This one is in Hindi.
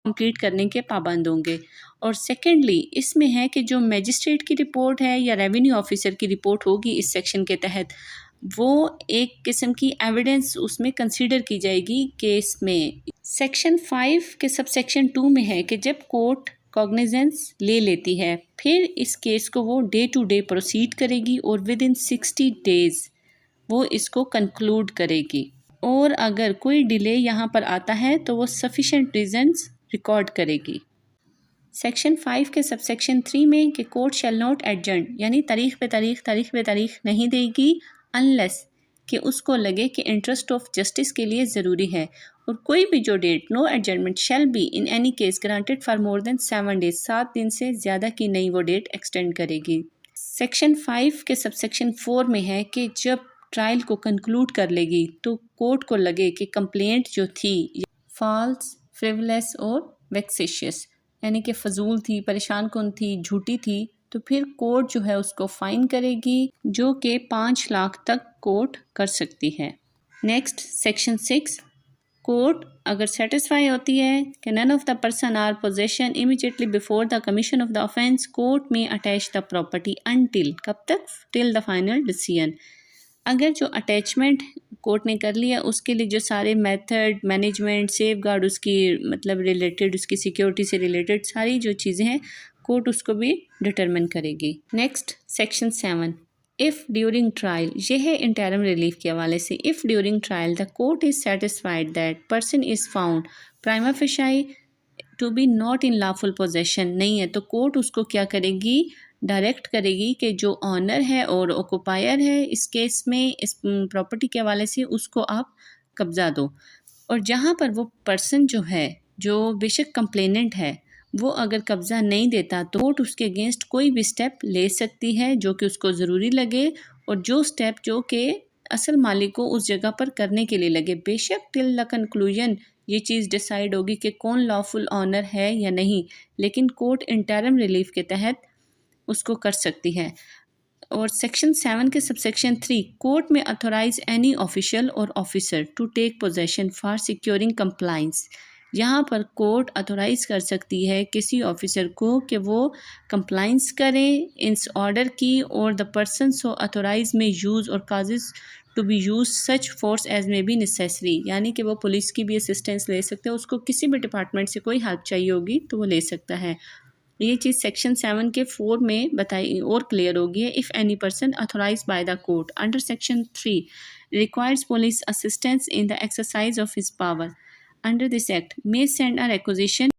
कंप्लीट करने के पाबंद होंगे। और सेकेंडली इसमें है कि जो मजिस्ट्रेट की रिपोर्ट है या रेवेन्यू ऑफिसर की रिपोर्ट होगी इस सेक्शन के तहत, वो एक किस्म की एविडेंस उसमें कंसीडर की जाएगी केस में। सेक्शन 5 के सब सेक्शन 2 में है कि जब कोर्ट कॉग्निजेंस ले लेती है फिर इस केस को वो डे टू डे प्रोसीड करेगी और विद इन 60 डेज वो इसको कंक्लूड करेगी। और अगर कोई डिले यहाँ पर आता है तो वो सफिशेंट रीजंस रिकॉर्ड करेगी। सेक्शन 5 के सब सेक्शन 3 में कि कोर्ट शैल नॉट एडजर्न, यानी तारीख पे तारीख नहीं देगी अनलेस कि उसको लगे कि इंटरेस्ट ऑफ जस्टिस के लिए ज़रूरी है। और कोई भी जो date no adjournment shall be in any case granted for more than 7 days, 7 दिन से ज़्यादा की नहीं वो डेट एक्सटेंड करेगी। सेक्शन 5 के सब सेक्शन 4 में है कि जब ट्रायल को कंक्लूड कर लेगी तो कोर्ट को लगे कि कंप्लेंट जो थी फॉल्स, फ्रिवलेस और वेक्सेशियस, यानी कि फजूल थी, परेशान कुन थी, झूठी थी, तो फिर कोर्ट जो है उसको फाइन करेगी, जो कि 5 लाख तक कोर्ट कर सकती है। नेक्स्ट सेक्शन 6, कोर्ट अगर सेटिस्फाई होती है कि none of the person are possession immediately before the commission of the offence, court may attach the property until, कब तक, टिल द फाइनल डिसीजन। अगर जो अटैचमेंट कोर्ट ने कर लिया उसके लिए जो सारे मेथड, मैनेजमेंट, सेफ गार्ड उसकी मतलब रिलेटेड, उसकी सिक्योरिटी से रिलेटेड सारी जो चीज़ें हैं कोर्ट उसको भी डिटरमिन करेगी। Next section 7, if during trial, ये है इंटरम रिलीफ के हवाले से। If during trial the court is satisfied that person is found prima facie to be not in lawful possession, नहीं है तो कोर्ट उसको क्या करेगी, डायरेक्ट करेगी कि जो ऑनर है और ऑक्युपायर है इस केस में, इस प्रॉपर्टी के हवाले से उसको आप कब्ज़ा दो। और जहाँ पर वो पर्सन जो है, जो बेशक कंप्लेनेंट है, वो अगर कब्ज़ा नहीं देता तो कोर्ट उसके अगेंस्ट कोई भी स्टेप ले सकती है जो कि उसको ज़रूरी लगे और जो स्टेप जो कि असल मालिक को उस जगह पर करने के लिए लगे। बेशक टिल द कंक्लूजन ये चीज़ डिसाइड होगी कि कौन लॉफुल ऑनर है या नहीं, लेकिन कोर्ट इंटरम रिलीफ के तहत उसको कर सकती है। और सेक्शन 7 के subsection 3, court may authorise any official or officer to take possession for securing compliance, यहाँ पर कोर्ट अथोराइज कर सकती है किसी ऑफिसर को कि वो कंप्लाइंस करें इस ऑर्डर की, और the person so authorise may use or causes to be use such force as may be necessary, यानी कि वो पुलिस की भी असिस्टेंस ले सकते हैं, उसको किसी भी डिपार्टमेंट से कोई हेल्प चाहिए होगी तो वो ले सकता है। ये चीज़ सेक्शन 7 के 4 में बताई और क्लियर होगी है। If any person authorise by the court under section 3 requires police assistance in the exercise of his power under this act may send a requisition